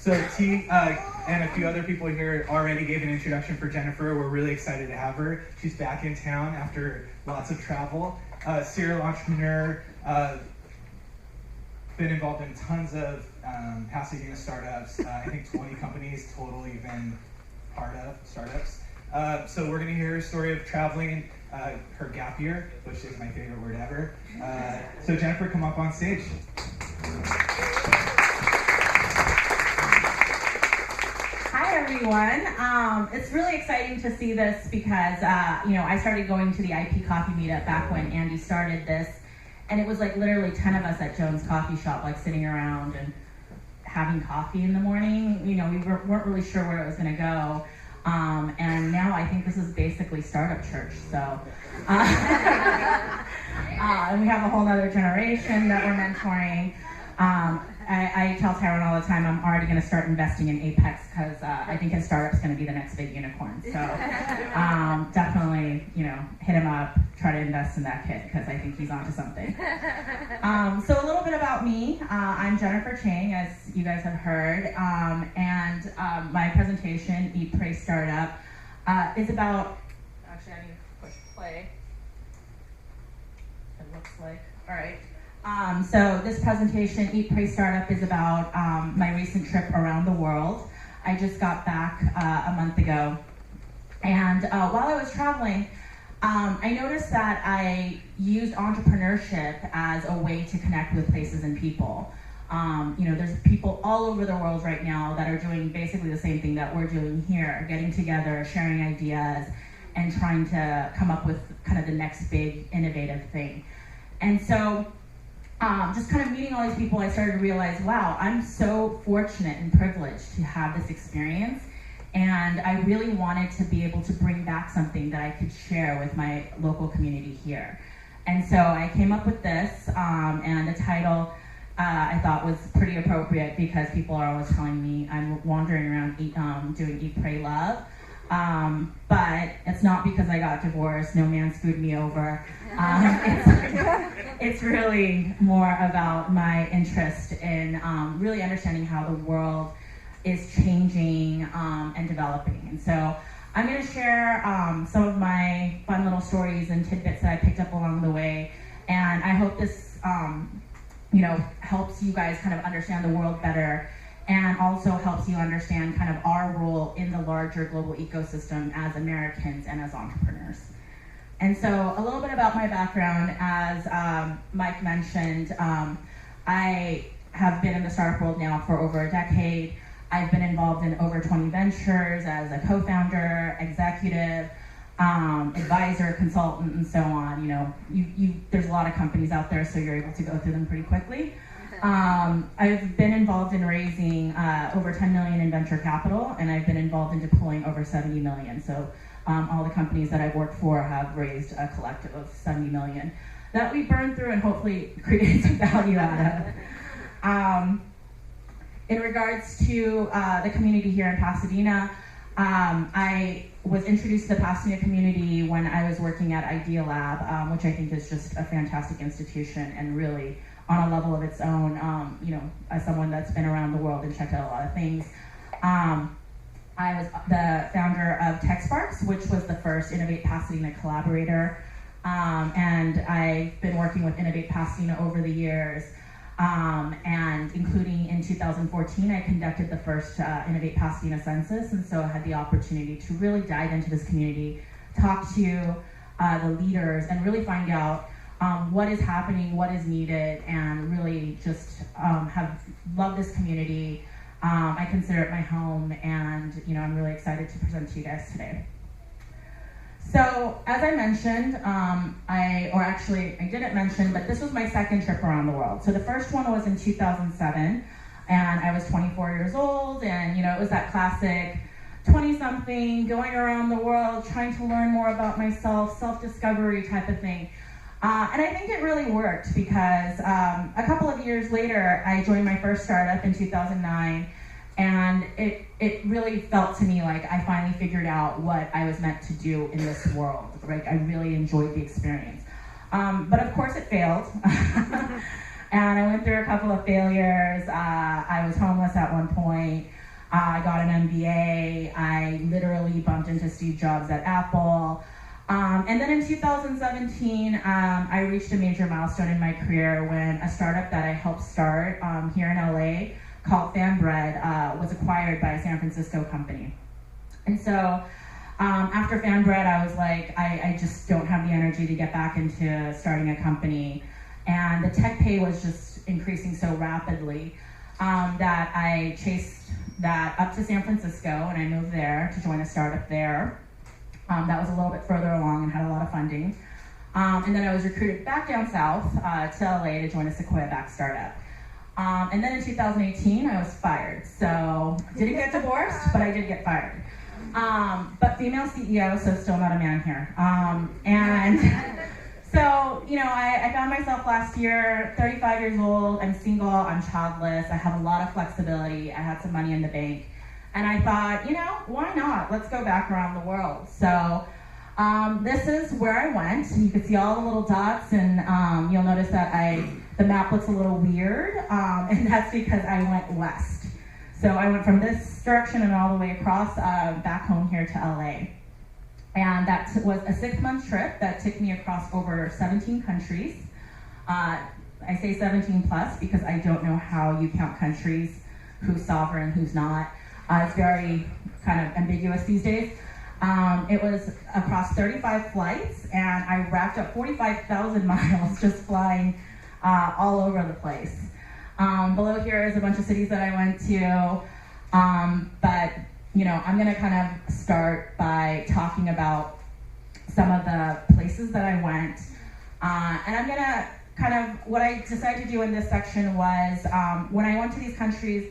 So T and a few other people here already gave an introduction for Jennifer. We're really excited to have her. She's back in town after lots of travel. Serial entrepreneur, been involved in tons of Pasadena startups. I think 20 companies total you've been part of, startups. So we're gonna hear her story of traveling, her gap year, which is my favorite word ever. So Jennifer, come up on stage. Hi everyone. It's really exciting to see this because I started going to the IP Coffee Meetup back when Andy started this, and it was like literally 10 of us at Jones Coffee Shop, like sitting around and having coffee in the morning. We weren't really sure where it was going to go, and now I think this is basically startup church. So, and we have a whole other generation that we're mentoring. I tell Tyrone all the time I'm already going to start investing in Apex because I think his startup's going to be the next big unicorn. So definitely, hit him up, try to invest in that kid because I think he's onto something. So a little bit about me. I'm Jennifer Chang, as you guys have heard, and my presentation, Eat, Pray, Startup, is about, actually I need to push play. It looks like, all right. So this presentation, Eat, Pray, Startup, is about my recent trip around the world. I just got back a month ago, and while I was traveling, I noticed that I used entrepreneurship as a way to connect with places and people. There's people all over the world right now that are doing basically the same thing that we're doing here, getting together, sharing ideas, and trying to come up with kind of the next big innovative thing. And so just kind of meeting all these people, I started to realize, wow, I'm so fortunate and privileged to have this experience. And I really wanted to be able to bring back something that I could share with my local community here. And so I came up with this, and the title I thought was pretty appropriate because people are always telling me I'm wandering around doing Eat, Pray, Love. But it's not because I got divorced, no man screwed me over. It's really more about my interest in really understanding how the world is changing and developing. And so I'm going to share some of my fun little stories and tidbits that I picked up along the way. And I hope this helps you guys kind of understand the world better, and also helps you understand kind of our role in the larger global ecosystem as Americans and as entrepreneurs. And so a little bit about my background, as Mike mentioned, I have been in the startup world now for over a decade. I've been involved in over 20 ventures as a co-founder, executive, advisor, consultant, and so on. There's a lot of companies out there, so you're able to go through them pretty quickly. I've been involved in raising over 10 million in venture capital, and I've been involved in deploying over 70 million. So all the companies that I've worked for have raised a collective of 70 million that we burn through and hopefully create some value out of. In regards to the community here in Pasadena, I was introduced to the Pasadena community when I was working at Idea Lab, which I think is just a fantastic institution and really on a level of its own. As someone that's been around the world and checked out a lot of things. I was the founder of TechSparks, which was the first Innovate Pasadena collaborator. And I've been working with Innovate Pasadena over the years. And including in 2014, I conducted the first Innovate Pasadena census, and so I had the opportunity to really dive into this community, talk to the leaders, and really find out what is happening, what is needed, and really just have loved this community. I consider it my home, and I'm really excited to present to you guys today. So, as I mentioned, I didn't mention, but this was my second trip around the world. So the first one was in 2007, and I was 24 years old, and it was that classic 20-something, going around the world, trying to learn more about myself, self-discovery type of thing. And I think it really worked because a couple of years later, I joined my first startup in 2009, and it really felt to me like I finally figured out what I was meant to do in this world. Right? I really enjoyed the experience. But of course it failed. And I went through a couple of failures. I was homeless at one point. I got an MBA. I literally bumped into Steve Jobs at Apple. And then in 2017, I reached a major milestone in my career when a startup that I helped start here in LA called FanBread was acquired by a San Francisco company. And so after FanBread, I was like, I just don't have the energy to get back into starting a company. And the tech pay was just increasing so rapidly that I chased that up to San Francisco, and I moved there to join a startup there. That was a little bit further along and had a lot of funding. And then I was recruited back down south to LA to join a Sequoia-backed startup. And then in 2018, I was fired. So didn't get divorced, but I did get fired. But female CEO, so still not a man here. And so, you know, I found myself last year, 35 years old, I'm single, I'm childless, I have a lot of flexibility, I had some money in the bank. And I thought, you know, why not? Let's go back around the world. So this is where I went. You can see all the little dots, and you'll notice that the map looks a little weird, and that's because I went west. So I went from this direction and all the way across back home here to LA. And that was a 6-month trip that took me across over 17 countries. I say 17 plus because I don't know how you count countries, who's sovereign, who's not. It's very kind of ambiguous these days. It was across 35 flights, and I racked up 45,000 miles just flying all over the place. Below here is a bunch of cities that I went to, but you know, I'm gonna kind of start by talking about some of the places that I went, and I'm gonna kind of, what I decided to do in this section was, when I went to these countries,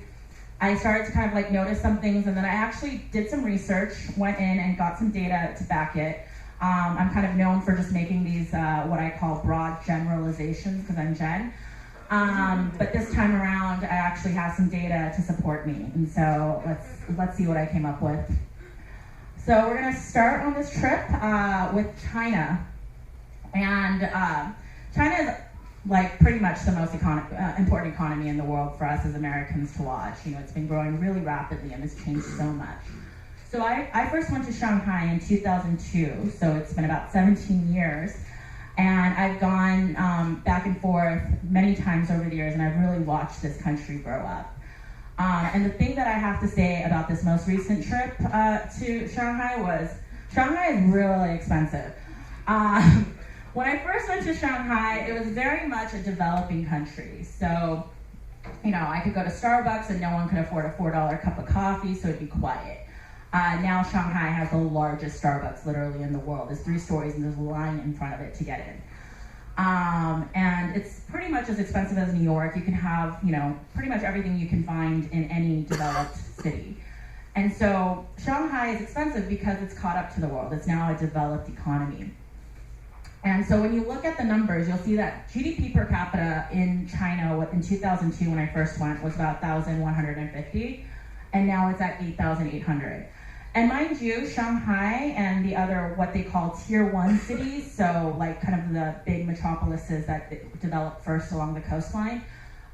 I started to kind of like notice some things, and then I actually did some research, went in and got some data to back it. I'm kind of known for just making these, what I call broad generalizations, because I'm Jen. But this time around, I actually have some data to support me, and so let's see what I came up with. So we're gonna start on this trip with China, and China is like pretty much the most important economy in the world for us as Americans to watch. You know, it's been growing really rapidly and it's changed so much. So I first went to Shanghai in 2002, so it's been about 17 years. And I've gone back and forth many times over the years, and I've really watched this country grow up. And the thing that I have to say about this most recent trip to Shanghai was, Shanghai is really expensive. When I first went to Shanghai, it was very much a developing country. So, you know, I could go to Starbucks and no one could afford a $4 cup of coffee, so it'd be quiet. Now Shanghai has the largest Starbucks literally in the world. There's 3 stories and there's a line in front of it to get in. And it's pretty much as expensive as New York. You can have, you know, pretty much everything you can find in any developed city. And so Shanghai is expensive because it's caught up to the world. It's now a developed economy. And so when you look at the numbers, you'll see that GDP per capita in China in 2002 when I first went was about 1,150, and now it's at 8,800. And mind you, Shanghai and the other, what they call tier 1 cities, so like kind of the big metropolises that develop first along the coastline,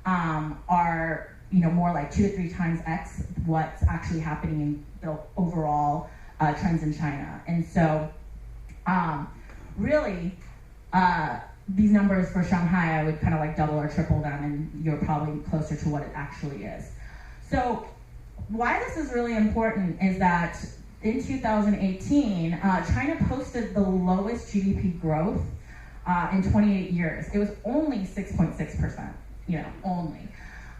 are, you know, more like 2 to 3 times X what's actually happening in the overall trends in China. And so really, these numbers for Shanghai, I would kind of like double or triple them, and you're probably closer to what it actually is. So why this is really important is that in 2018, China posted the lowest GDP growth in 28 years. It was only 6.6%, you know, only.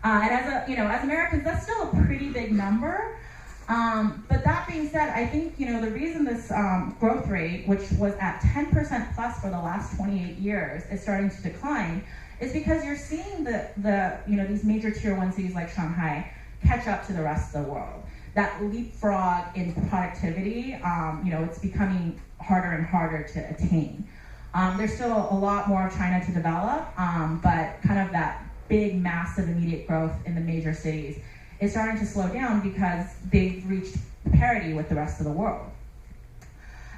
And as Americans, that's still a pretty big number. But that being said, I think, you know, the reason this growth rate, which was at 10% plus for the last 28 years, is starting to decline, is because you're seeing these major tier 1 cities like Shanghai catch up to the rest of the world. That leapfrog in productivity, it's becoming harder and harder to attain. There's still a lot more of China to develop, but kind of that big, massive, immediate growth in the major cities is starting to slow down because they've reached parity with the rest of the world.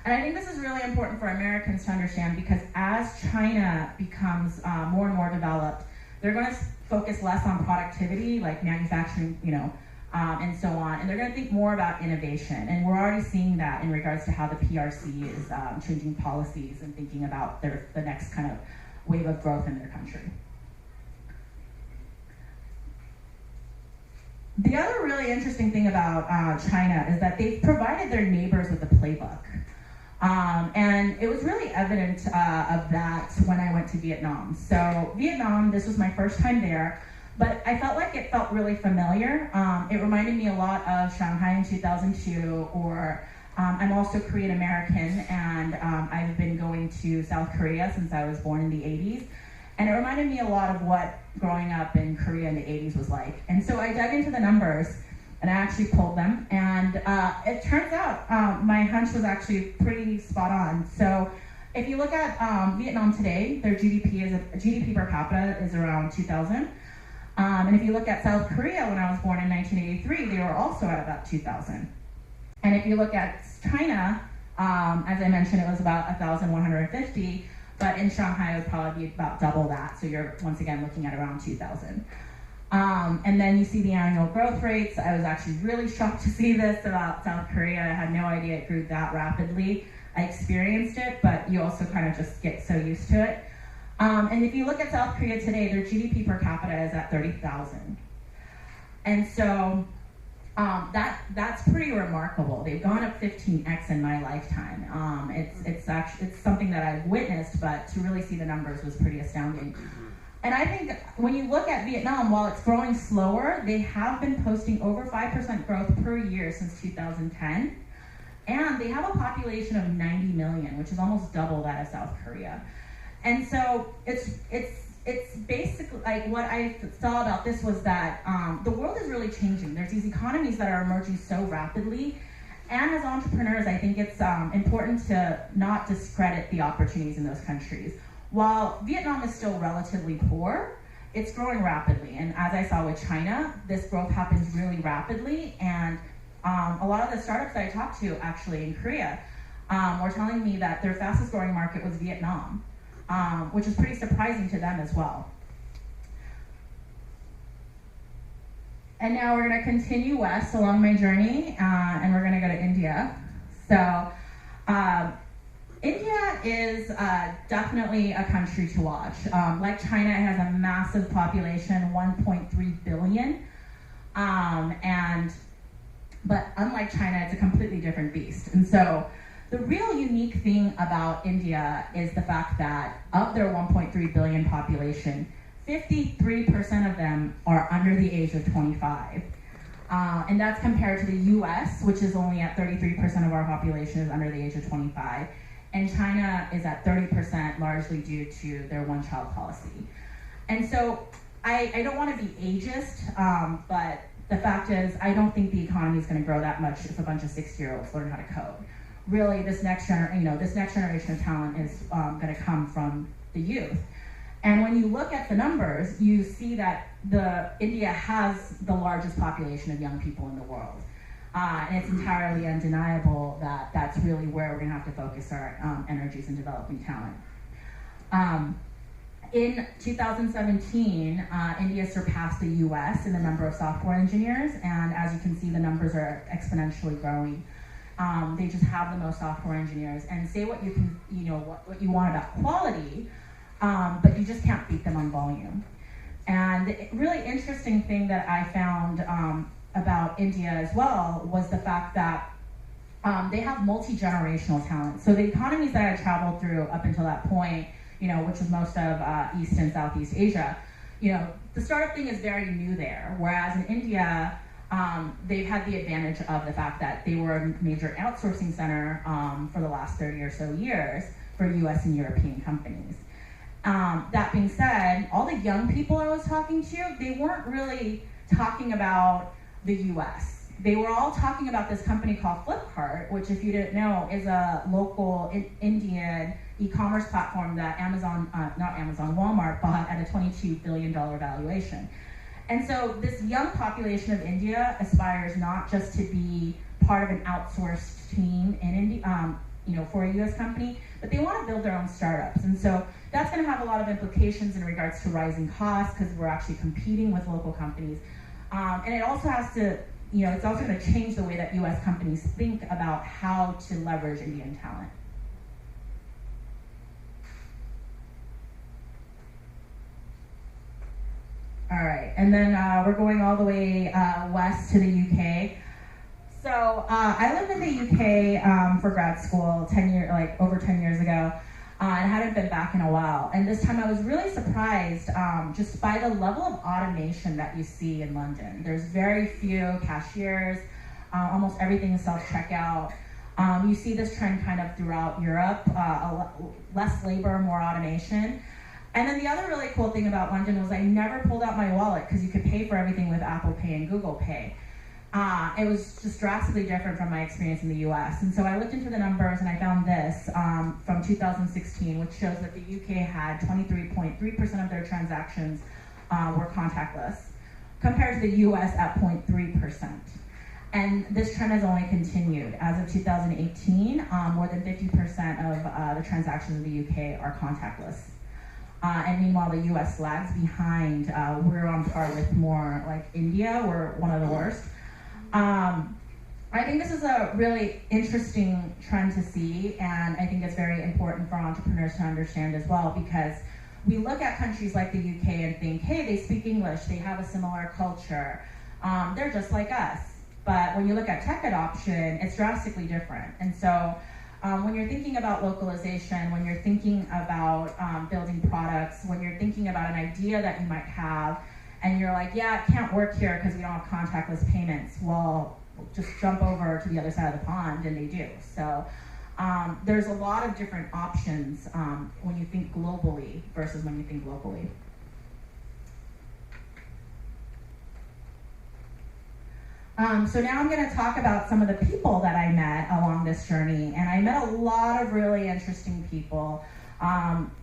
And I think this is really important for Americans to understand, because as China becomes more and more developed, they're going to focus less on productivity, like manufacturing, and so on, and they're going to think more about innovation. And we're already seeing that in regards to how the PRC is changing policies and thinking about the next kind of wave of growth in their country. The other really interesting thing about China is that they've provided their neighbors with a playbook. And it was really evident of that when I went to Vietnam. So Vietnam, this was my first time there, but I felt like it felt really familiar. It reminded me a lot of Shanghai in 2002, or I'm also Korean American, and I've been going to South Korea since I was born in the 80s. And it reminded me a lot of what growing up in Korea in the 80s was like. And so I dug into the numbers, and I actually pulled them. And it turns out my hunch was actually pretty spot on. So if you look at Vietnam today, their GDP per capita is around 2,000. And if you look at South Korea, when I was born in 1983, they were also at about 2,000. And if you look at China, as I mentioned, it was about 1,150. But in Shanghai, it would probably be about double that. So you're, once again, looking at around 2,000. And then you see the annual growth rates. I was actually really shocked to see this about South Korea. I had no idea it grew that rapidly. I experienced it, but you also kind of just get so used to it. And if you look at South Korea today, their GDP per capita is at 30,000. And so that's pretty remarkable. They've gone up 15x in my lifetime. It's something that I've witnessed, but to really see the numbers was pretty astounding. And I think when you look at Vietnam, while it's growing slower, they have been posting over 5% growth per year since 2010. And they have a population of 90 million, which is almost double that of South Korea. And so it's basically, like, what I saw about this was that the world is really changing. There's these economies that are emerging so rapidly. And as entrepreneurs, I think it's important to not discredit the opportunities in those countries. While Vietnam is still relatively poor, it's growing rapidly. And as I saw with China, this growth happens really rapidly. And a lot of the startups that I talked to actually in Korea were telling me that their fastest growing market was Vietnam, which is pretty surprising to them as well. And now we're gonna continue west along my journey, and we're gonna go to India. So India is definitely a country to watch. Like China, it has a massive population, 1.3 billion. But unlike China, it's a completely different beast. And so the real unique thing about India is the fact that of their 1.3 billion population, 53% of them are under the age of 25. And that's compared to the US, which is only at 33% of our population is under the age of 25. And China is at 30%, largely due to their one-child policy. And so I don't want to be ageist, but the fact is I don't think the economy is going to grow that much if a bunch of 6-year-olds learn how to code. Really, this next generation of talent is going to come from the youth. And when you look at the numbers, you see that India has the largest population of young people in the world. And it's entirely undeniable that that's really where we're going to have to focus our energies in developing talent. In 2017, India surpassed the US in the number of software engineers, and as you can see, the numbers are exponentially growing. They just have the most software engineers, and say what you can, what you want about quality, but you just can't beat them on volume. And the really interesting thing that I found about India as well was the fact that they have multi-generational talent. So the economies that I traveled through up until that point, which was most of East and Southeast Asia, the startup thing is very new there. Whereas in India, they've had the advantage of the fact that they were a major outsourcing center for the last 30 or so years for US and European companies. That being said, all the young people I was talking to, they weren't really talking about the US. They were all talking about this company called Flipkart, which, if you didn't know, is a local Indian e-commerce platform that Walmart bought at a $22 billion valuation. And so this young population of India aspires not just to be part of an outsourced team in India, for a US company, but they want to build their own startups. And so that's going to have a lot of implications in regards to rising costs because we're actually competing with local companies. And it also has to, it's also going to change the way that US companies think about how to leverage Indian talent. All right, and then we're going all the way west to the UK. So I lived in the UK for grad school over 10 years ago, and hadn't been back in a while. And this time I was really surprised just by the level of automation that you see in London. There's very few cashiers, almost everything is self-checkout. You see this trend kind of throughout Europe, less labor, more automation. And then the other really cool thing about London was I never pulled out my wallet because you could pay for everything with Apple Pay and Google Pay. It was just drastically different from my experience in the US. And so I looked into the numbers and I found this from 2016, which shows that the UK had 23.3% of their transactions were contactless, compared to the US at 0.3%. And this trend has only continued. As of 2018, more than 50% of the transactions in the UK are contactless. And meanwhile, the US lags behind. We're on par with more like India. We're one of the worst. I think this is a really interesting trend to see, and I think it's very important for entrepreneurs to understand as well, because we look at countries like the UK and think, hey, they speak English, they have a similar culture, they're just like us. But when you look at tech adoption, it's drastically different. And so when you're thinking about localization, when you're thinking about building products, when you're thinking about an idea that you might have, and you're like, yeah, it can't work here because we don't have contactless payments. Well, just jump over to the other side of the pond, and they do. So there's a lot of different options when you think globally versus when you think locally. So now I'm going to talk about some of the people that I met along this journey, and I met a lot of really interesting people.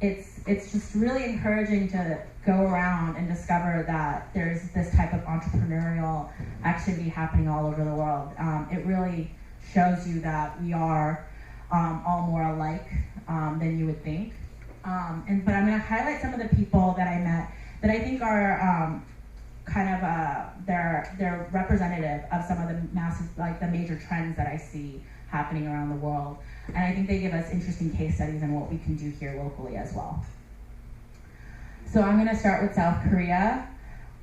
It's just really encouraging to go around and discover that there's this type of entrepreneurial activity happening all over the world. It really shows you that we are all more alike than you would think. But I'm going to highlight some of the people that I met that I think are they're representative of some of the the major trends that I see happening around the world. And I think they give us interesting case studies on what we can do here locally as well. So I'm going to start with South Korea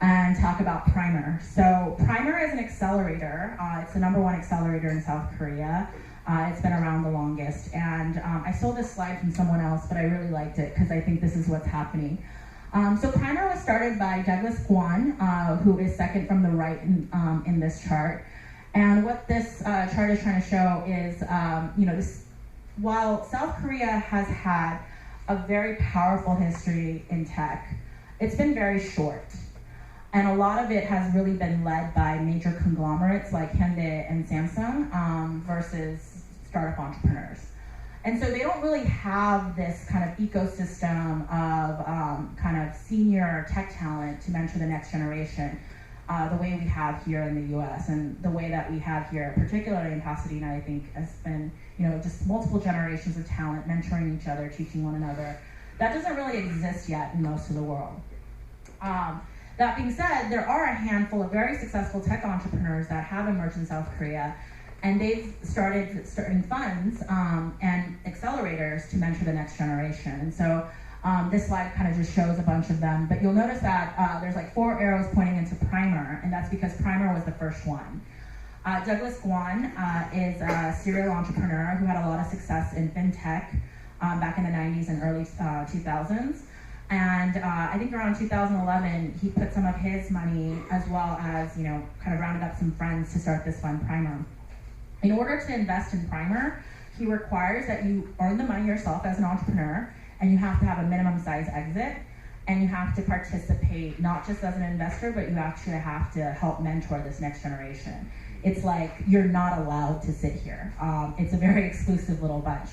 and talk about Primer. So Primer is an accelerator. It's the #1 accelerator in South Korea. It's been around the longest. And I stole this slide from someone else, but I really liked it because I think this is what's happening. So Primer was started by Douglas Kwon, who is second from the right in this chart. And what this chart is trying to show is, while South Korea has had a very powerful history in tech, it's been very short. And a lot of it has really been led by major conglomerates like Hyundai and Samsung versus startup entrepreneurs. And so they don't really have this kind of ecosystem of kind of senior tech talent to mentor the next generation the way we have here in the US, and the way that we have here, particularly in Pasadena, I think has been, just multiple generations of talent mentoring each other, teaching one another. That doesn't really exist yet in most of the world. That being said, there are a handful of very successful tech entrepreneurs that have emerged in South Korea, and they've starting funds and accelerators to mentor the next generation. And so this slide kind of just shows a bunch of them, but you'll notice that there's like 4 arrows pointing into Primer, and that's because Primer was the first one. Douglas Kwon is a serial entrepreneur who had a lot of success in fintech back in the 90s and early 2000s. And I think around 2011, he put some of his money as well as, kind of rounded up some friends to start this fund, Primer. In order to invest in Primer, he requires that you earn the money yourself as an entrepreneur, and you have to have a minimum size exit, and you have to participate not just as an investor, but you actually have to help mentor this next generation. It's like you're not allowed to sit here. It's a very exclusive little bunch.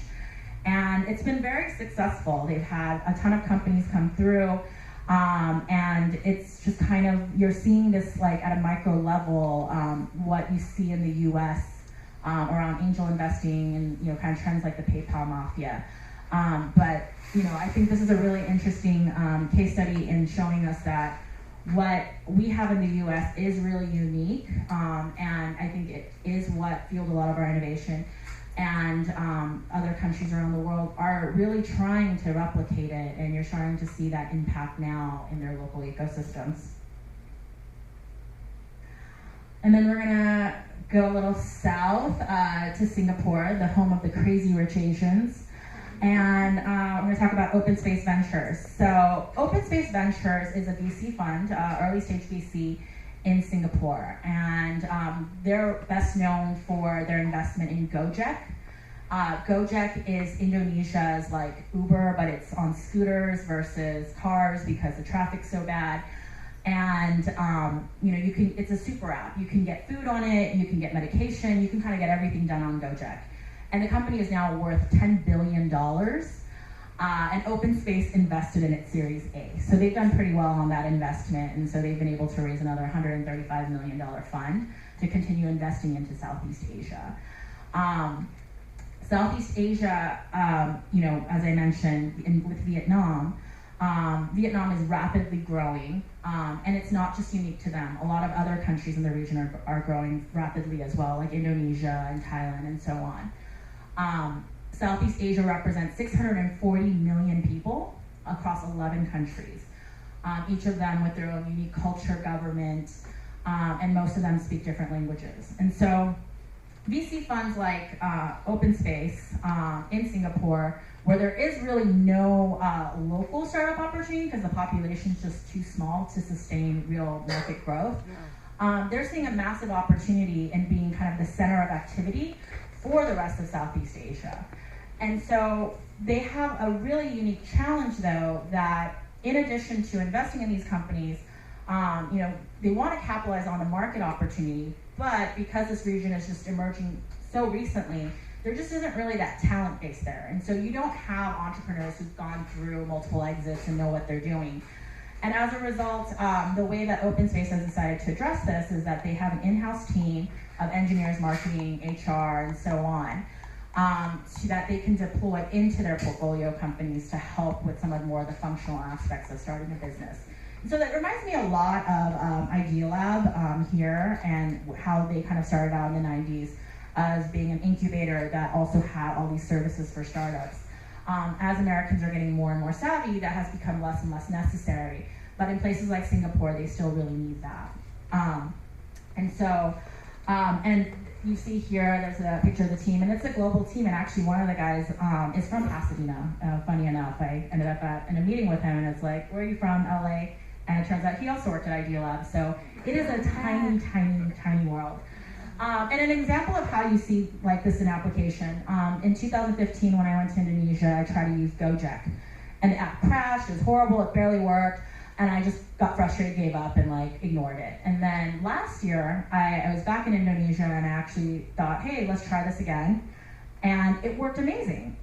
And it's been very successful. They've had a ton of companies come through, and it's just kind of, you're seeing this like at a micro level, what you see in the US around angel investing and kind of trends like the PayPal mafia. But I think this is a really interesting case study in showing us that what we have in the US is really unique, and I think it is what fueled a lot of our innovation. And other countries around the world are really trying to replicate it, and you're starting to see that impact now in their local ecosystems. And then we're gonna go a little south to Singapore, the home of the crazy rich Asians. And we're going to talk about Open Space Ventures. So Open Space Ventures is a VC fund, early stage VC in Singapore. And they're best known for their investment in Gojek. Gojek is Indonesia's like Uber, but it's on scooters versus cars because the traffic's so bad. And it's a super app. You can get food on it, you can get medication, you can kind of get everything done on Gojek. And the company is now worth $10 billion, and Open Space invested in its Series A. So they've done pretty well on that investment, and so they've been able to raise another $135 million fund to continue investing into Southeast Asia. Southeast Asia, as I mentioned, with Vietnam, Vietnam is rapidly growing, and it's not just unique to them. A lot of other countries in the region are growing rapidly as well, like Indonesia and Thailand and so on. Southeast Asia represents 640 million people across 11 countries, each of them with their own unique culture, government, and most of them speak different languages. And so VC funds like Open Space in Singapore, where there is really no local startup opportunity because the population is just too small to sustain real market growth, they're seeing a massive opportunity in being kind of the center of activity for the rest of Southeast Asia. And so they have a really unique challenge, though, that in addition to investing in these companies, they want to capitalize on the market opportunity, but because this region is just emerging so recently, there just isn't really that talent base there. And so you don't have entrepreneurs who've gone through multiple exits and know what they're doing. And as a result, the way that Open Space has decided to address this is that they have an in-house team of engineers, marketing, HR, and so on, so that they can deploy into their portfolio companies to help with some of more of the functional aspects of starting a business. And so that reminds me a lot of Idealab here and how they kind of started out in the 90s as being an incubator that also had all these services for startups. As Americans are getting more and more savvy, that has become less and less necessary. But in places like Singapore, they still really need that. And you see here, there's a picture of the team, and it's a global team, and actually one of the guys is from Pasadena. Funny enough, I ended up in a meeting with him, and it's like, where are you from? LA. And it turns out he also worked at Idealab, so it is a tiny, tiny, tiny world. And an example of how you see like this in application, in 2015 when I went to Indonesia, I tried to use Gojek, and the app crashed, it was horrible, it barely worked, and I just got frustrated, gave up, and like ignored it. And then last year, I was back in Indonesia, and I actually thought, hey, let's try this again. And it worked amazing.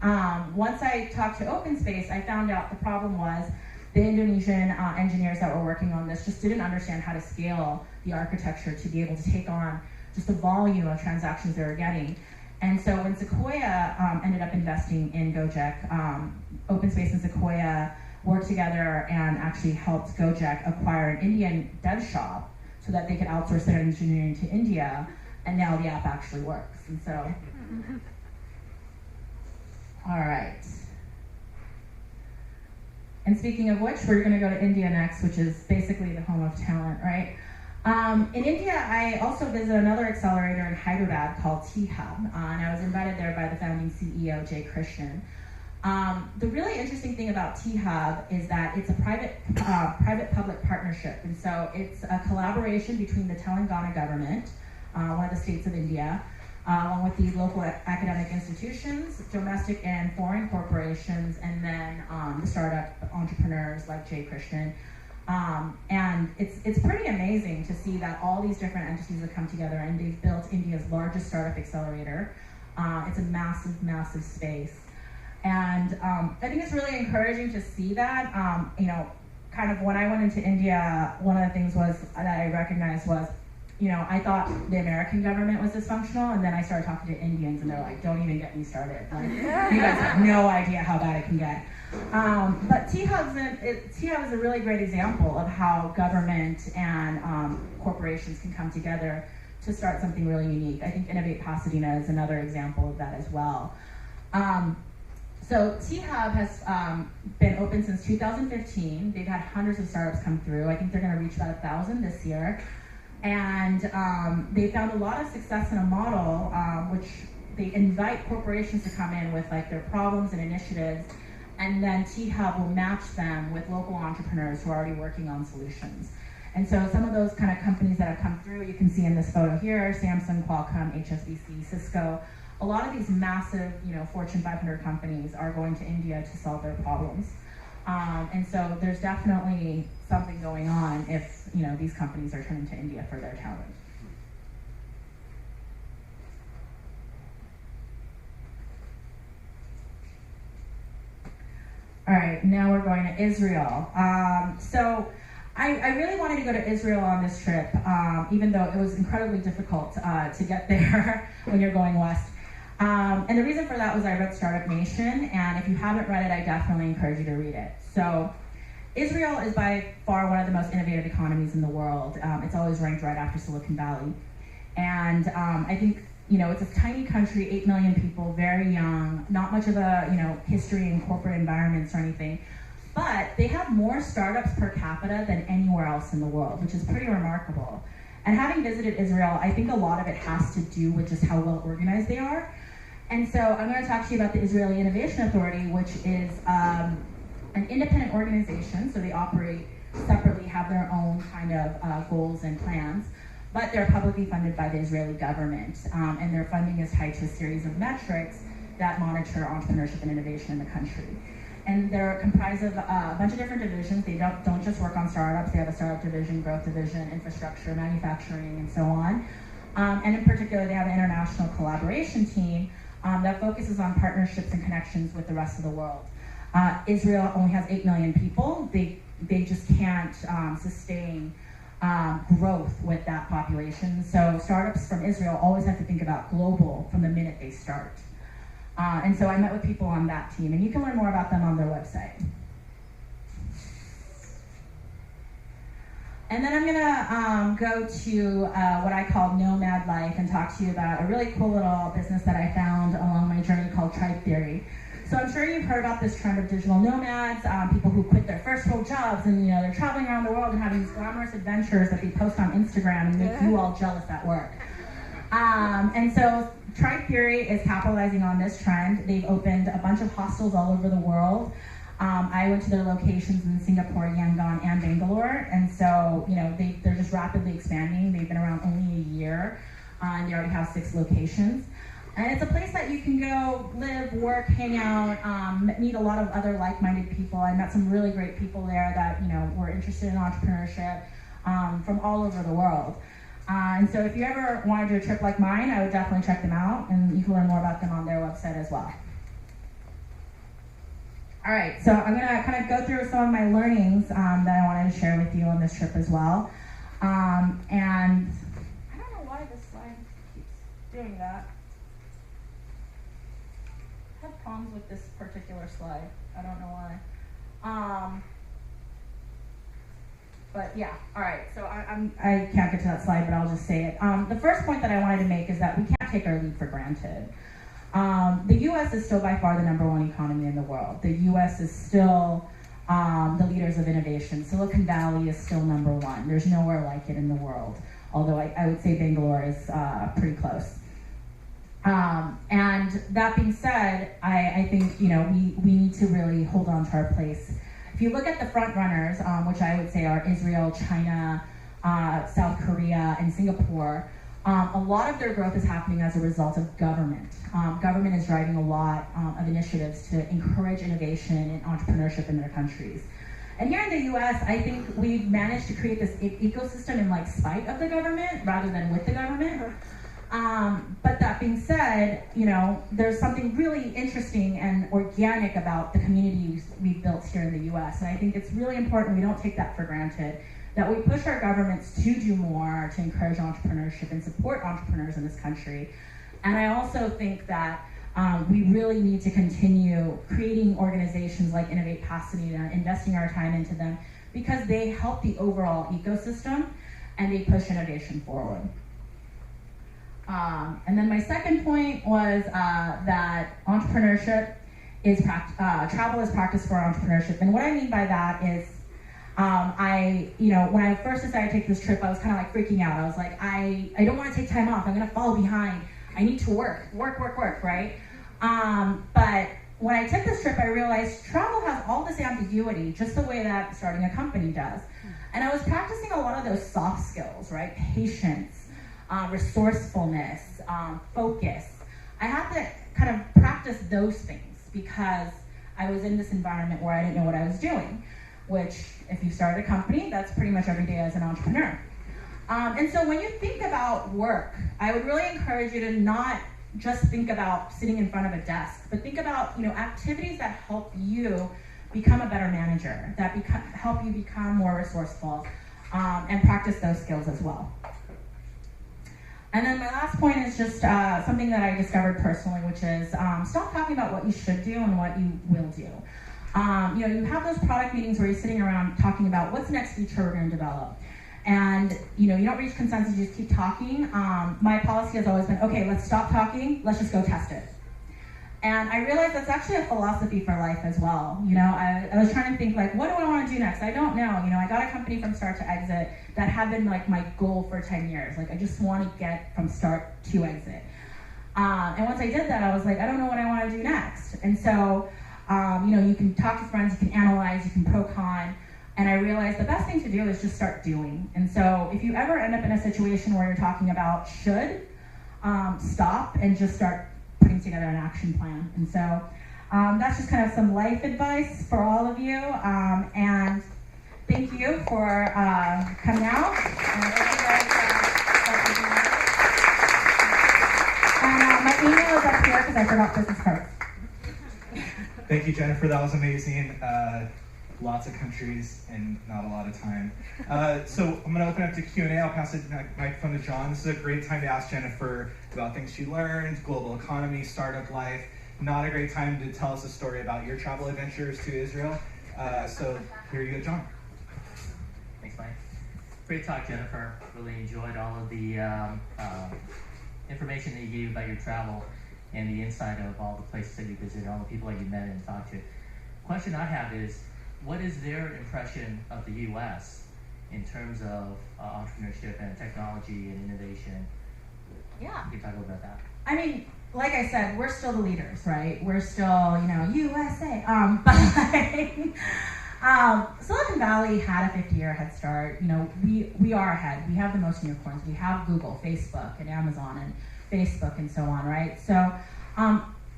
Once I talked to Open Space, I found out the problem was the Indonesian engineers that were working on this just didn't understand how to scale the architecture to be able to take on just the volume of transactions they were getting. And so when Sequoia ended up investing in Gojek, Open Space and Sequoia worked together and actually helped Gojek acquire an Indian dev shop so that they could outsource their engineering to India, and now the app actually works. And so, all right. And speaking of which, we're gonna go to India next, which is basically the home of talent, right? In India, I also visited another accelerator in Hyderabad called T-Hub, and I was invited there by the founding CEO, Jay Krishnan. The really interesting thing about T-Hub is that it's a private-public partnership, and so it's a collaboration between the Telangana government, one of the states of India, along with the local academic institutions, domestic and foreign corporations, and then the startup entrepreneurs like Jay Krishnan. And it's pretty amazing to see that all these different entities have come together, and they've built India's largest startup accelerator. It's a massive, massive space. And I think it's really encouraging to see that. Kind of when I went into India, one of the things that I recognized was I thought the American government was dysfunctional, and then I started talking to Indians, and they're like, don't even get me started. Like, you guys have no idea how bad it can get. But T-Hub is a really great example of how government and corporations can come together to start something really unique. I think Innovate Pasadena is another example of that as well. So T-Hub has been open since 2015. They've had hundreds of startups come through. I think they're going to reach about 1,000 this year. And they found a lot of success in a model which they invite corporations to come in with like their problems and initiatives, and then T-Hub will match them with local entrepreneurs who are already working on solutions. And so some of those kind of companies that have come through, you can see in this photo here, Samsung, Qualcomm, HSBC, Cisco. A lot of these massive, Fortune 500 companies are going to India to solve their problems. And so there's definitely something going on if, these companies are turning to India for their talent. All right, now we're going to Israel. So I really wanted to go to Israel on this trip, even though it was incredibly difficult to get there when you're going west. And the reason for that was I read Startup Nation, and if you haven't read it, I definitely encourage you to read it. So Israel is by far one of the most innovative economies in the world. It's always ranked right after Silicon Valley. And I think, it's a tiny country, 8 million people, very young, not much of a, history in corporate environments or anything. But they have more startups per capita than anywhere else in the world, which is pretty remarkable. And having visited Israel, I think a lot of it has to do with just how well organized they are. And so I'm going to talk to you about the Israeli Innovation Authority, which is an independent organization. So they operate separately, have their own kind of goals and plans, but they're publicly funded by the Israeli government. And their funding is tied to a series of metrics that monitor entrepreneurship and innovation in the country. And they're comprised of a bunch of different divisions. They don't just work on startups. They have a startup division, growth division, infrastructure, manufacturing, and so on. And in particular, they have an international collaboration team that focuses on partnerships and connections with the rest of the world. Israel only has 8 million people. They just can't sustain growth with that population. So startups from Israel always have to think about global from the minute they start. And so I met with people on that team, and you can learn more about them on their website. And then I'm gonna go to what I call Nomad Life and talk to you about a really cool little business that I found along my journey called Tribe Theory. So I'm sure you've heard about this trend of digital nomads, people who quit their first world jobs and they're traveling around the world and having these glamorous adventures that they post on Instagram and make you all jealous at work. And so Tribe Theory is capitalizing on this trend. They've opened a bunch of hostels all over the world. I went to their locations in Singapore, Yangon, and Bangalore, and so they're just rapidly expanding. They've been around only a year, and they already have 6 locations. And it's a place that you can go, live, work, hang out, meet a lot of other like-minded people. I met some really great people there that were interested in entrepreneurship from all over the world. And so if you ever want to do a trip like mine, I would definitely check them out, and you can learn more about them on their website as well. All right, so I'm gonna kind of go through some of my learnings that I wanted to share with you on this trip as well. And I don't know why this slide keeps doing that. I have problems with this particular slide. I don't know why. But yeah, all right, so I can't get to that slide, but I'll just say it. The first point that I wanted to make is that we can't take our lead for granted. The US is still by far the #1 economy in the world. The US is still the leaders of innovation. Silicon Valley is still #1. There's nowhere like it in the world, although I would say Bangalore is pretty close. And that being said, I think we need to really hold on to our place. If you look at the front runners, which I would say are Israel, China, South Korea, and Singapore, a lot of their growth is happening as a result of government. Government is driving a lot of initiatives to encourage innovation and entrepreneurship in their countries. And here in the US, I think we've managed to create this ecosystem in spite of the government rather than with the government. But that being said, there's something really interesting and organic about the communities we've built here in the US. And I think it's really important we don't take that for granted, that we push our governments to do more to encourage entrepreneurship and support entrepreneurs in this country. And I also think that we really need to continue creating organizations like Innovate Pasadena, investing our time into them, because they help the overall ecosystem and they push innovation forward. And then my second point was that entrepreneurship is travel is practice for entrepreneurship. And what I mean by that is, when I first decided to take this trip, I was kind of like freaking out. I was like, I don't want to take time off. I'm going to fall behind. I need to work, right? But when I took this trip, I realized travel has all this ambiguity, just the way that starting a company does. And I was practicing a lot of those soft skills, right? Patience, resourcefulness, focus. I had to kind of practice those things because I was in this environment where I didn't know what I was doing, which if you started a company, that's pretty much every day as an entrepreneur. And so when you think about work, I would really encourage you to not just think about sitting in front of a desk, but think about activities that help you become a better manager, that help you become more resourceful, and practice those skills as well. And then my last point is just something that I discovered personally, which is stop talking about what you should do and what you will do. You have those product meetings where you're sitting around talking about what's the next feature we're going to develop. And you don't reach consensus, you just keep talking. My policy has always been, okay, let's stop talking, let's just go test it. And I realized that's actually a philosophy for life as well. I was trying to think like, what do I want to do next? I don't know. I got a company from start to exit that had been like my goal for 10 years. Like I just want to get from start to exit. And once I did that, I was like, I don't know what I want to do next. And so, you can talk to friends, you can analyze, you can pro-con. And I realized the best thing to do is just start doing. And so if you ever end up in a situation where you're talking about should, stop and just start putting together an action plan. And so that's just kind of some life advice for all of you. And thank you for coming out. And my email is up here because I forgot business cards. Thank you, Jennifer. That was amazing. Lots of countries and not a lot of time. So I'm going to open up to Q&A. I'll pass the microphone to John. This is a great time to ask Jennifer about things she learned, global economy, startup life. Not a great time to tell us a story about your travel adventures to Israel. So here you go, John. Thanks, Mike. Great talk, Jennifer. Really enjoyed all of the information that you gave about your travel and the insight of all the places that you visited, all the people that you met and talked to. Question I have is, what is their impression of the U.S. in terms of entrepreneurship and technology and innovation? Yeah. You can talk a little about that. I mean, like I said, we're still the leaders, right? We're still, USA. Silicon Valley had a 50-year head start. We are ahead. We have the most unicorns. We have Google, Facebook, and Amazon, and Facebook, and so on, right? So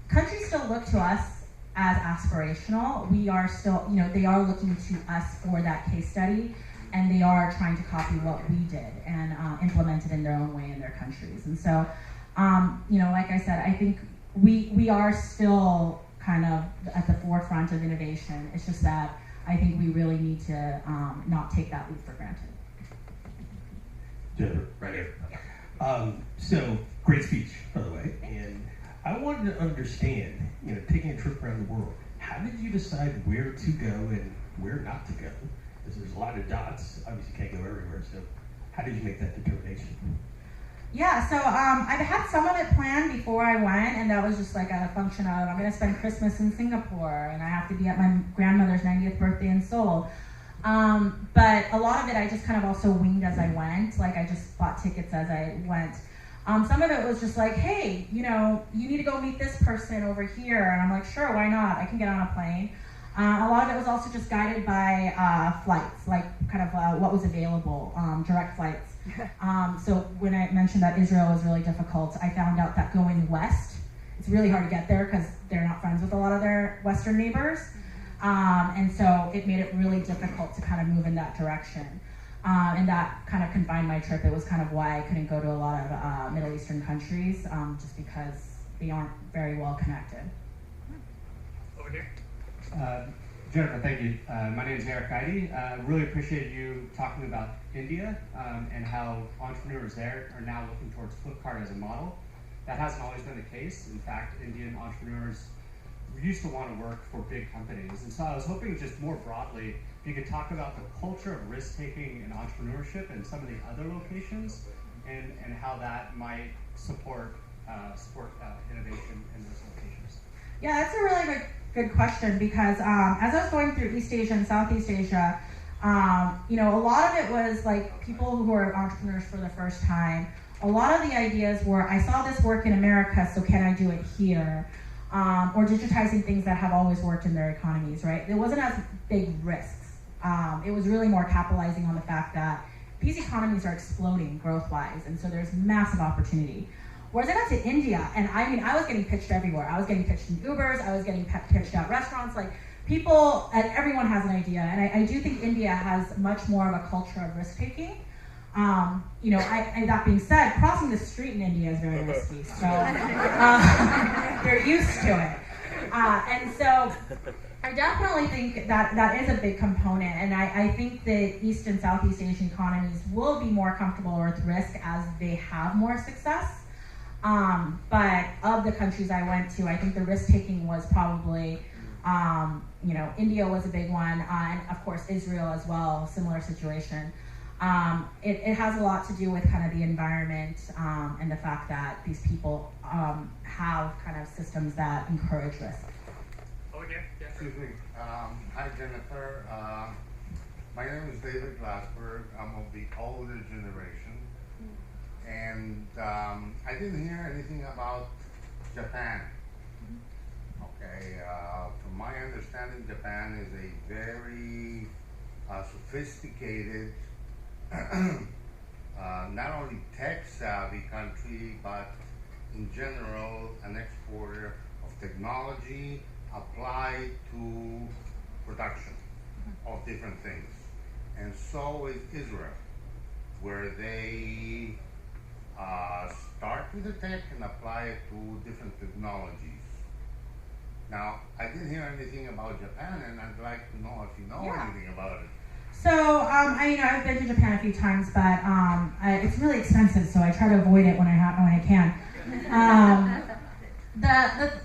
countries still look to us as aspirational. We are still, they are looking to us for that case study, and they are trying to copy what we did and implement it in their own way in their countries. And so, like I said, I think we are still kind of at the forefront of innovation. It's just that I think we really need to not take that leap for granted. Jennifer, right here. So, great speech, by the way. And I wanted to understand, taking a trip around the world, how did you decide where to go and where not to go? Because there's a lot of dots. Obviously, you can't go everywhere. So, how did you make that determination? Yeah, so I've had some of it planned before I went, and that was just like a function of I'm going to spend Christmas in Singapore, and I have to be at my grandmother's 90th birthday in Seoul. But a lot of it I just kind of also winged as I went. Like I just bought tickets as I went. Some of it was just like, hey, you need to go meet this person over here. And I'm like, sure, why not? I can get on a plane. A lot of it was also just guided by flights, like kind of what was available, direct flights. So when I mentioned that Israel was really difficult, I found out that going west, it's really hard to get there because they're not friends with a lot of their Western neighbors. And so it made it really difficult to kind of move in that direction. And that kind of confined my trip. It was kind of why I couldn't go to a lot of Middle Eastern countries, just because they aren't very well connected. Over here. Jennifer, thank you. My name is Eric Heidi. Really appreciate you talking about India and how entrepreneurs there are now looking towards Flipkart as a model. That hasn't always been the case. In fact, Indian entrepreneurs used to want to work for big companies. And so I was hoping just more broadly, if you could talk about the culture of risk-taking and entrepreneurship in some of the other locations and how that might support innovation in those locations. Yeah, that's a really good question because as I was going through East Asia and Southeast Asia, a lot of it was like people who are entrepreneurs for the first time. A lot of the ideas were, I saw this work in America, so can I do it here? Or digitizing things that have always worked in their economies, right? There wasn't as big risks. It was really more capitalizing on the fact that these economies are exploding growth-wise, and so there's massive opportunity. Whereas I got to India, and I was getting pitched everywhere. I was getting pitched in Ubers, I was getting pitched at restaurants, like people, and everyone has an idea. And I do think India has much more of a culture of risk-taking. That being said, crossing the street in India is very risky, so they're used to it. And so I definitely think that is a big component, and I think the East and Southeast Asian economies will be more comfortable with risk as they have more success. But of the countries I went to, I think the risk-taking was probably, India was a big one, and of course Israel as well, similar situation. It has a lot to do with kind of the environment and the fact that these people have kind of systems that encourage risk. Oh, yeah. Excuse me. Hi, Jennifer. My name is David Glassberg. I'm of the older generation. And I didn't hear anything about Japan. Okay, from my understanding, Japan is a very sophisticated, not only tech-savvy country, but in general, an exporter of technology applied to production of different things. And so is Israel, where they start with the tech and apply it to different technologies. Now, I didn't hear anything about Japan, and I'd like to know if you know anything about it. So, I've been to Japan a few times, but it's really expensive, so I try to avoid it when I can.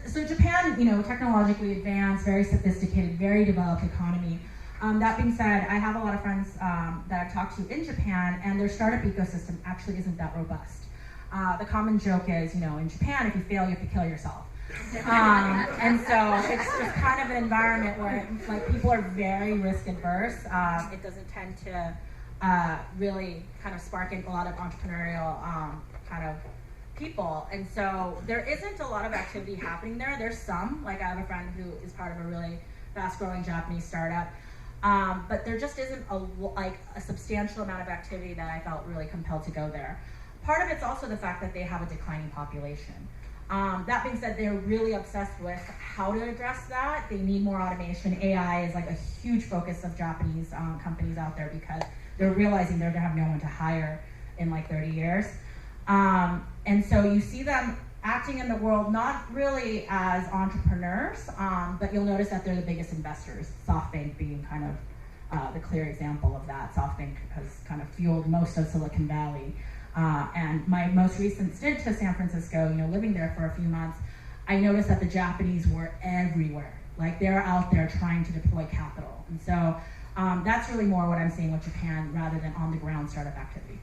So Japan, technologically advanced, very sophisticated, very developed economy. That being said, I have a lot of friends that I've talked to in Japan, and their startup ecosystem actually isn't that robust. The common joke is, in Japan, if you fail, you have to kill yourself. And so it's just kind of an environment where people are very risk adverse. It doesn't tend to really kind of spark a lot of entrepreneurial kind of people. And so there isn't a lot of activity happening there. There's some, I have a friend who is part of a really fast growing Japanese startup. But there just isn't a substantial amount of activity that I felt really compelled to go there. Part of it's also the fact that they have a declining population. That being said, they're really obsessed with how to address that. They need more automation. AI is a huge focus of Japanese companies out there because they're realizing they're gonna have no one to hire in 30 years. And so you see them acting in the world not really as entrepreneurs, but you'll notice that they're the biggest investors, SoftBank being kind of the clear example of that. SoftBank has kind of fueled most of Silicon Valley. And my most recent stint to San Francisco, living there for a few months, I noticed that the Japanese were everywhere. They're out there trying to deploy capital. And so that's really more what I'm seeing with Japan rather than on the ground startup activity.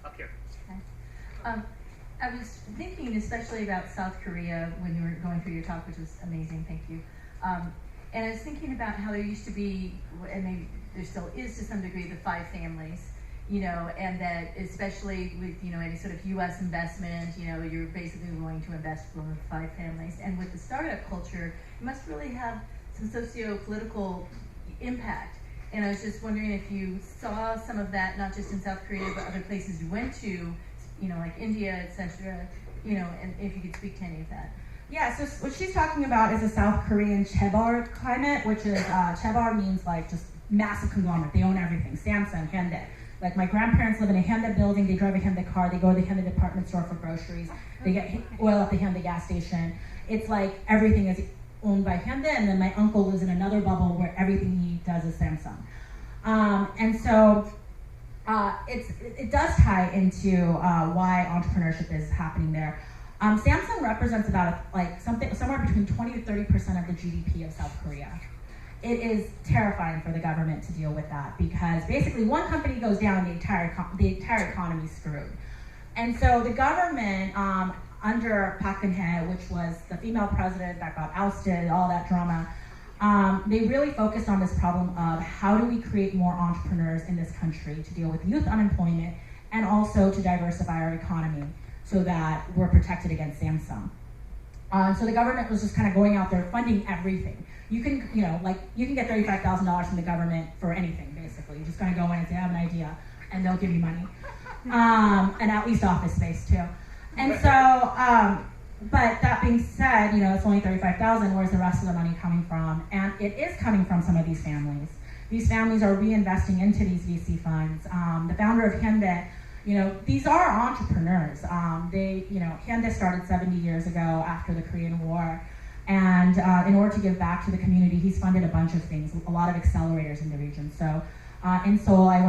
Up here. Okay. I was thinking especially about South Korea when you were going through your talk, which was amazing, thank you. And I was thinking about how there used to be, and maybe there still is to some degree, the 5 families. And that especially with, any sort of U.S. investment, you're basically willing to invest for 5 families. And with the startup culture, you must really have some socio-political impact. And I was just wondering if you saw some of that, not just in South Korea, but other places you went to, like India, etc., and if you could speak to any of that. Yeah, so what she's talking about is a South Korean chaebol climate, which is, chaebol means just massive conglomerate. They own everything, Samsung, Hyundai. My grandparents live in a Hyundai building, they drive a Hyundai car, they go to the Hyundai department store for groceries, they get oil at the Hyundai gas station. It's everything is owned by Hyundai, and then my uncle lives in another bubble where everything he does is Samsung. And so it does tie into why entrepreneurship is happening there. Samsung represents about somewhere between 20 to 30% of the GDP of South Korea. It is terrifying for the government to deal with that because basically one company goes down, the entire economy is screwed. And so the government, under Park Geun-hye, which was the female president that got ousted, all that drama, they really focused on this problem of how do we create more entrepreneurs in this country to deal with youth unemployment and also to diversify our economy so that we're protected against Samsung. So the government was just kind of going out there funding everything. You can get $35,000 from the government for anything, basically. You're just going to go in and say, I have an idea, and they'll give you money. And at least office space, too. And so, but that being said, it's only $35,000, where's the rest of the money coming from? And it is coming from some of these families. These families are reinvesting into these VC funds. The founder of Hyundai, these are entrepreneurs. Hyundai started 70 years ago after the Korean War. And in order to give back to the community, he's funded a bunch of things, a lot of accelerators in the region. So in Seoul, I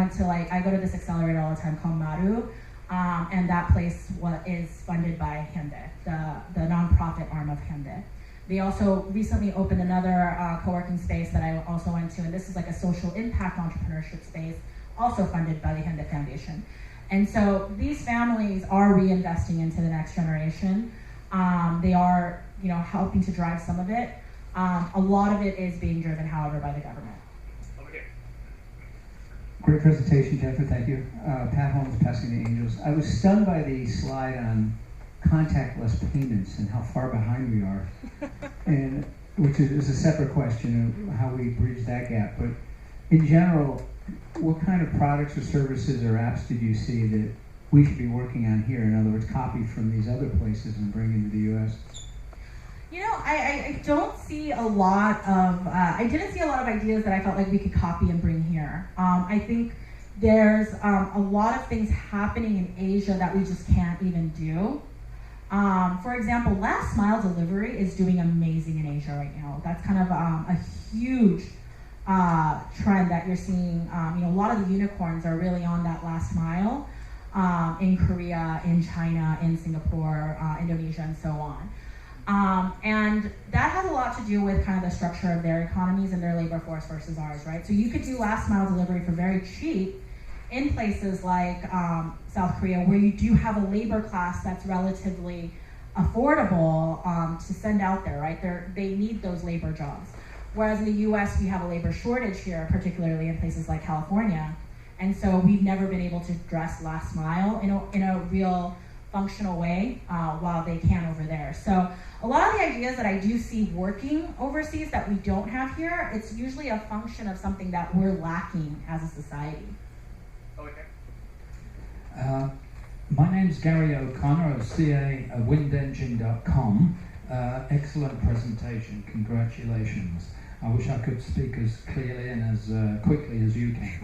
go to this accelerator all the time called Maru. And that place is funded by Hyundai, the nonprofit arm of Hyundai. They also recently opened another co-working space that I also went to, and this is like a social impact entrepreneurship space, also funded by the Hyundai Foundation. And so these families are reinvesting into the next generation. They are, helping to drive some of it. A lot of it is being driven, however, by the government. Great presentation, Jennifer, thank you. Pat Holmes, Passing the Angels. I was stunned by the slide on contactless payments and how far behind we are, and which is a separate question of how we bridge that gap. But in general, what kind of products or services or apps did you see that we should be working on here? In other words, copy from these other places and bring into the U.S.? I don't see a lot of, I didn't see a lot of ideas that I felt like we could copy and bring here. I think there's a lot of things happening in Asia that we just can't even do. For example, last mile delivery is doing amazing in Asia right now. That's kind of a huge trend that you're seeing. A lot of the unicorns are really on that last mile in Korea, in China, in Singapore, Indonesia, and so on. And that has a lot to do with kind of the structure of their economies and their labor force versus ours, right? So you could do last mile delivery for very cheap in places like South Korea, where you do have a labor class that's relatively affordable to send out there, right? They need those labor jobs. Whereas in the US, we have a labor shortage here, particularly in places like California. And so we've never been able to address last mile in a real functional way while they can over there. So a lot of the ideas that I do see working overseas that we don't have here, it's usually a function of something that we're lacking as a society. My name's Gary O'Connor of CAWindEngine.com. Excellent presentation, congratulations. I wish I could speak as clearly and as quickly as you can.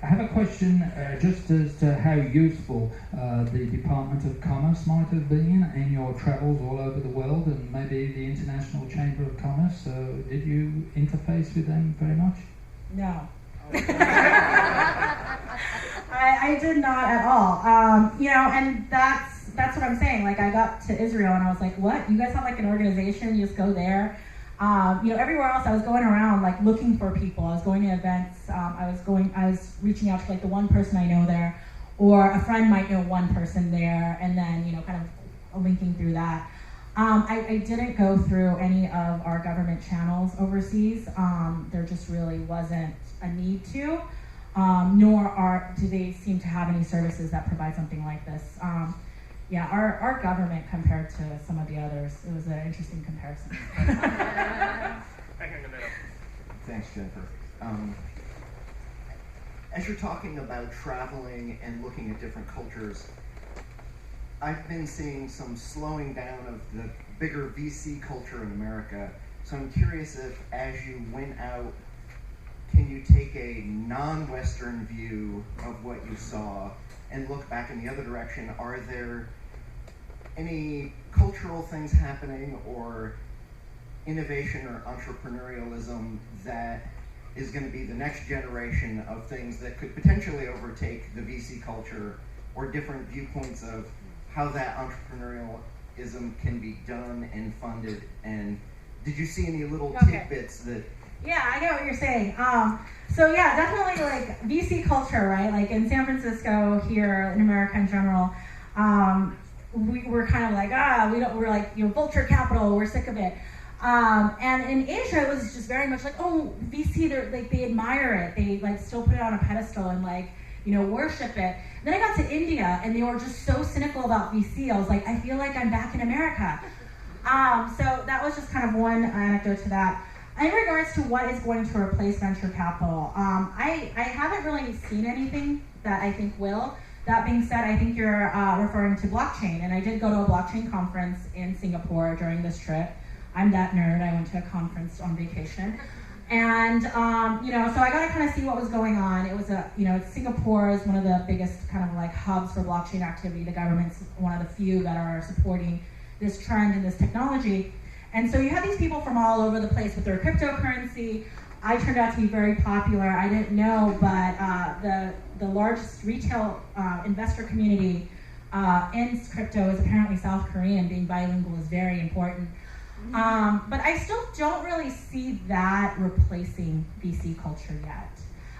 I have a question just as to how useful the Department of Commerce might have been in your travels all over the world, and maybe the International Chamber of Commerce. So did you interface with them very much? No. I did not at all. And that's what I'm saying. Like, I got to Israel and I was like, what? You guys have like an organization, you just go there? Everywhere else I was going around like looking for people. I was going to events. I was reaching out to like the one person I know there, or a friend might know one person there, and then kind of linking through that. I didn't go through any of our government channels overseas. There just really wasn't a need to, nor do they seem to have any services that provide something like this. Our government compared to some of the others, it was an interesting comparison. Thanks, Jennifer. As you're talking about traveling and looking at different cultures, I've been seeing some slowing down of the bigger VC culture in America. So I'm curious if, as you went out, can you take a non-Western view of what you saw and look back in the other direction? Are there any cultural things happening or innovation or entrepreneurialism that is going to be the next generation of things that could potentially overtake the VC culture, or different viewpoints of how that entrepreneurialism can be done and funded? And did you see any little tidbits that... Yeah, I get what you're saying. So yeah, definitely like VC culture, right? Like in San Francisco, here in America in general, we're kind of like, we're like, you know, vulture capital, we're sick of it. And in Asia, it was just very much like, oh, VC, they admire it. They like still put it on a pedestal and like, you know, worship it. Then I got to India and they were just so cynical about VC. I was like, I feel like I'm back in America. So that was just kind of one anecdote to that. In regards to what is going to replace venture capital, I haven't really seen anything that I think will. That being said, I think you're referring to blockchain, and I did go to a blockchain conference in Singapore during this trip. I'm that nerd. I went to a conference on vacation. And, you know, so I got to kind of see what was going on. It was Singapore is one of the biggest kind of like hubs for blockchain activity. The government's one of the few that are supporting this trend and this technology. And so you have these people from all over the place with their cryptocurrency. I turned out to be very popular. I didn't know, but the largest retail investor community in crypto is apparently South Korean. Being bilingual is very important. But I still don't really see that replacing VC culture yet.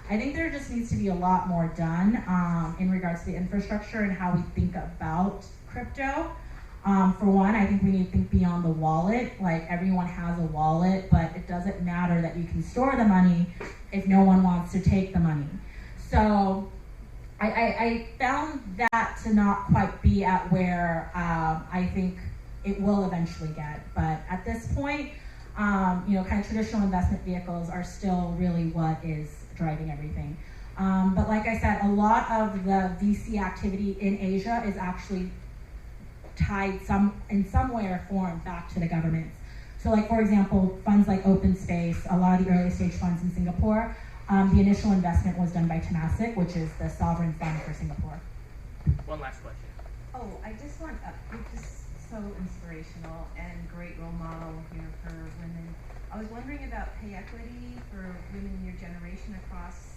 I think there just needs to be a lot more done in regards to the infrastructure and how we think about crypto. For one, I think we need to think beyond the wallet. Like, everyone has a wallet, but it doesn't matter that you can store the money if no one wants to take the money. So I found that to not quite be at where I think it will eventually get. But at this point, you know, kind of traditional investment vehicles are still really what is driving everything. But like I said, a lot of the VC activity in Asia is actually tied in some way or form back to the governments. So like, for example, funds like Open Space, a lot of the early stage funds in Singapore, the initial investment was done by Temasek, which is the sovereign fund for Singapore. One last question. Oh, I just want, you're just so inspirational and great role model here for women. I was wondering about pay equity for women in your generation across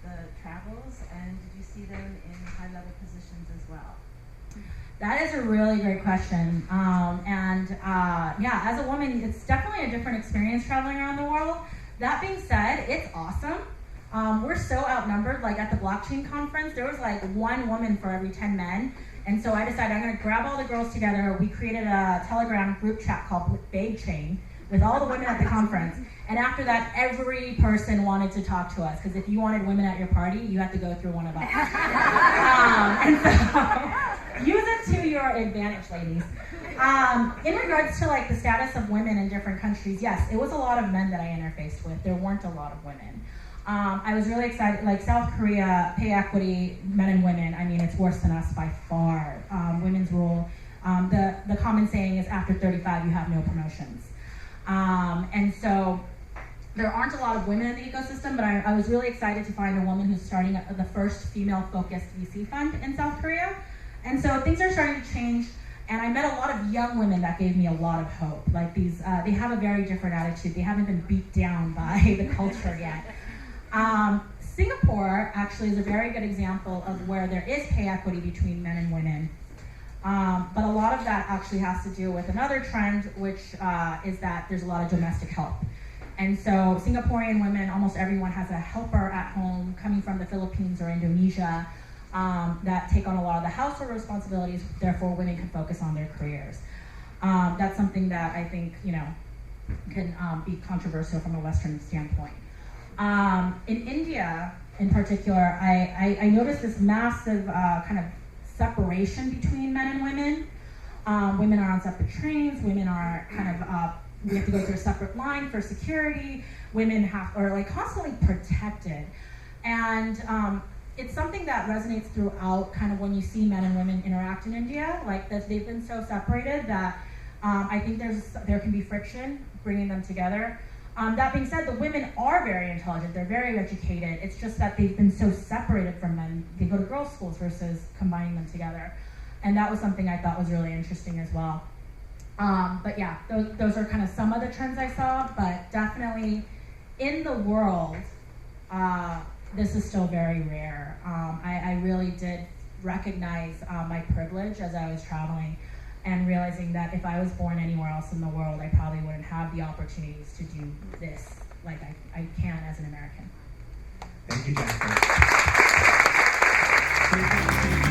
the travels, and did you see them in high-level positions as well? That is a really great question. Yeah, as a woman, it's definitely a different experience traveling around the world. That being said, it's awesome. We're so outnumbered. Like at the blockchain conference, there was like one woman for every 10 men. And so I decided I'm gonna grab all the girls together. We created a Telegram group chat called Babe Chain with all the women at the conference. And after that, every person wanted to talk to us, because if you wanted women at your party, you had to go through one of us. And so, use it to your advantage, ladies. In regards to like the status of women in different countries, yes, it was a lot of men that I interfaced with. There weren't a lot of women. I was really excited, like South Korea, pay equity, men and women, I mean, it's worse than us by far. Women's rule, the common saying is after 35, you have no promotions. And so there aren't a lot of women in the ecosystem, but I was really excited to find a woman who's starting the first female-focused VC fund in South Korea. And so things are starting to change, and I met a lot of young women that gave me a lot of hope. Like these, they have a very different attitude. They haven't been beat down by the culture yet. Singapore actually is a very good example of where there is pay equity between men and women. But a lot of that actually has to do with another trend, which is that there's a lot of domestic help. And so Singaporean women, almost everyone has a helper at home coming from the Philippines or Indonesia that take on a lot of the household responsibilities, therefore women can focus on their careers. That's something that I think, you know, can be controversial from a Western standpoint. In India, in particular, I noticed this massive kind of separation between men and women. Women are on separate trains. Women are kind of, we have to go through a separate line for security. Women are like constantly protected. And it's something that resonates throughout kind of when you see men and women interact in India, like that they've been so separated that I think there can be friction bringing them together. That being said, the women are very intelligent, they're very educated. It's just that they've been so separated from men. They go to girls' schools versus combining them together. And that was something I thought was really interesting as well. But yeah, those are kind of some of the trends I saw, but definitely in the world, this is still very rare. I really did recognize my privilege as I was traveling and realizing that if I was born anywhere else in the world, I probably wouldn't have the opportunities to do this like I can as an American. Thank you, Jennifer.